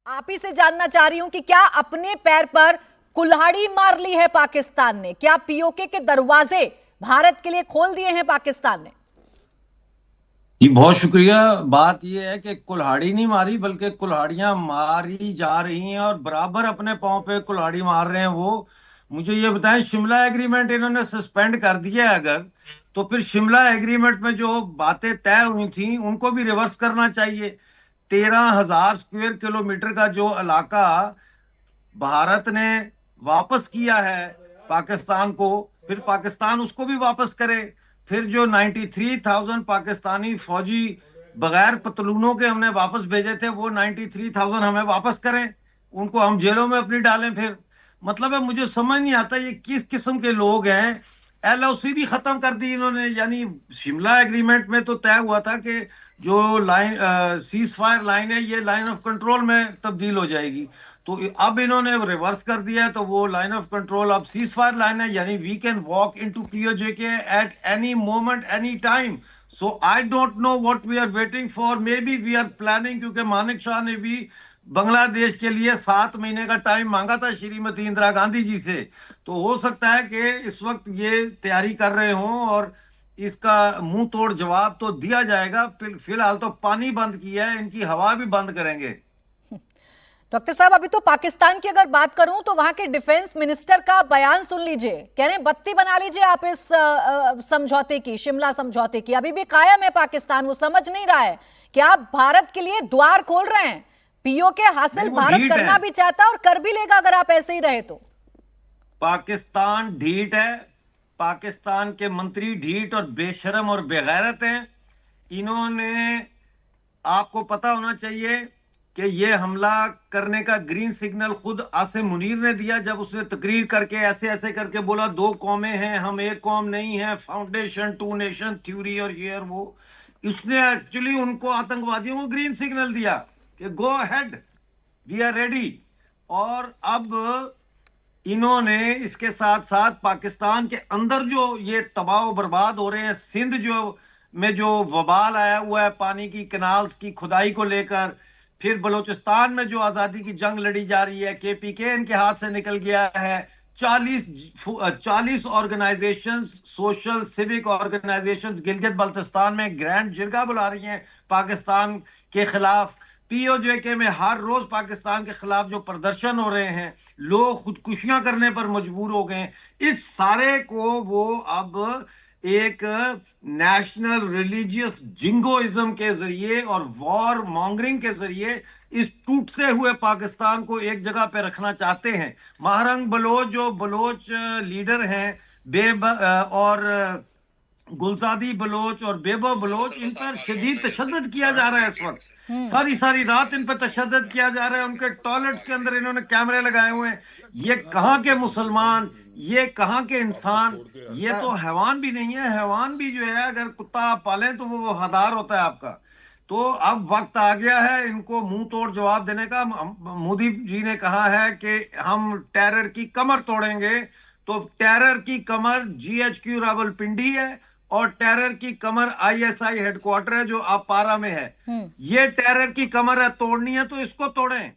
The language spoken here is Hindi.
आप ही से जानना चाह रही हूं कि क्या अपने पैर पर कुल्हाड़ी मार ली है पाकिस्तान ने? क्या पीओके के दरवाजे भारत के लिए खोल दिए हैं पाकिस्तान ने? जी बहुत शुक्रिया। बात यह है कि कुल्हाड़ी नहीं मारी बल्कि कुल्हाड़ियां मारी जा रही हैं और बराबर अपने पांव पे कुल्हाड़ी मार रहे हैं वो। मुझे ये बताएं, शिमला एग्रीमेंट इन्होंने सस्पेंड कर दिया है अगर, तो फिर शिमला एग्रीमेंट में जो बातें तय हुई थी उनको भी रिवर्स करना चाहिए। 13,000 स्क्वायर किलोमीटर का जो इलाका भारत ने वापस किया है पाकिस्तान को, फिर पाकिस्तान उसको भी वापस करे। फिर जो 93,000 पाकिस्तानी फौजी बगैर पतलूनों के हमने वापस भेजे थे, वो 93,000 हमें वापस करें, उनको हम जेलों में अपनी डालें। फिर मतलब है, मुझे समझ नहीं आता ये किस किस्म के लोग हैं। एलओसी भी खत्म कर दी इन्होंने, यानी शिमला एग्रीमेंट में तो तय हुआ था कि जो लाइन सीज फायर लाइन है ये लाइन ऑफ कंट्रोल में तब्दील हो जाएगी, तो अब इन्होंने रिवर्स कर दिया है। तो वो लाइन ऑफ कंट्रोल अब सीज फायर लाइन है, यानी we can walk into PoJK at any moment any time. So I don't know what we are waiting for, maybe we are planning, क्योंकि मानिक शाह ने भी बांग्लादेश के लिए 7 महीने का टाइम मांगा था श्रीमती इंदिरा गांधी जी से। तो हो सकता है कि इस वक्त ये तैयारी कर रहे हों और इसका मुंह तोड़ जवाब तो दिया जाएगा। फिलहाल तो पानी बंद किया है, इनकी हवा भी बंद करेंगे। डॉक्टर साहब, अभी तो पाकिस्तान की अगर बात करूं तो वहां के डिफेंस मिनिस्टर का बयान सुन लीजिए। कह रहे हैं बत्ती बना लीजिए आप इस समझौते की, शिमला समझौते की। अभी भी कायम है पाकिस्तान, वो समझ नहीं रहा है कि आप भारत के लिए द्वार खोल रहे हैं। पीओके हासिल नहीं, वो भारत ढीठ है। करना भी चाहता है और कर भी लेगा अगर आप ऐसे ही रहे तो। पाकिस्तान ढीठ है। पाकिस्तान के मंत्री ढीठ और बेशरम और बेगैरत हैं। इन्होंने, आपको पता होना चाहिए कि ये हमला करने का ग्रीन सिग्नल खुद आसिम मुनीर ने दिया, जब उसने तकरीर करके ऐसे ऐसे करके बोला दो कौमें हैं, हम एक कौम नहीं है, फाउंडेशन टू नेशन थ्योरी और ये और वो। उसने एक्चुअली उनको, आतंकवादियों को ग्रीन सिग्नल दिया कि go ahead, we are ready. और अब इन्होंने इसके साथ साथ पाकिस्तान के अंदर जो ये तबाह बर्बाद हो रहे हैं, सिंध जो में जो वबाल आया हुआ है पानी की कैनाल्स की खुदाई को लेकर, फिर बलूचिस्तान में जो आज़ादी की जंग लड़ी जा रही है, केपीके इनके हाथ से निकल गया है। 40 organisations, social civic organisations Gilgit Baltistan में ग्रैंड जिरगा बुला रही हैं पाकिस्तान के खिलाफ। पीओजेके में हर रोज पाकिस्तान के खिलाफ जो प्रदर्शन हो रहे हैं, लोग खुदकुशियां करने पर मजबूर हो गए। इस सारे को वो अब एक नेशनल रिलीजियस जिंगोइज्म के जरिए और वॉर मॉन्गरिंग के जरिए इस टूटते हुए पाकिस्तान को एक जगह पे रखना चाहते हैं। महारंग बलोच, जो बलोच लीडर हैं, और गुलजादी बलोच और बेबो बलोच, इन पर शदीद तशद्दुद किया जा रहा है इस वक्त। सारी सारी रात इन पर तशद्दुद किया जा रहा है। उनके टॉयलेट्स के अंदर इन्होंने कैमरे लगाए हुए हैं। ये कहाँ के मुसलमान, ये कहाँ के इंसान, ये तो हैवान भी नहीं है। हैवान भी जो है, अगर कुत्ता आप पालें तो वो वफादार होता है आपका। तो अब वक्त आ गया है इनको मुंह तोड़ जवाब देने का। मोदी जी ने कहा है कि हम टेरर की कमर तोड़ेंगे, तो टेरर की कमर जीएचक्यू रावलपिंडी है और टेरर की कमर आईएसआई हेडक्वार्टर है जो अपारा में है। ये टेरर की कमर है, तोड़नी है तो इसको तोड़ें।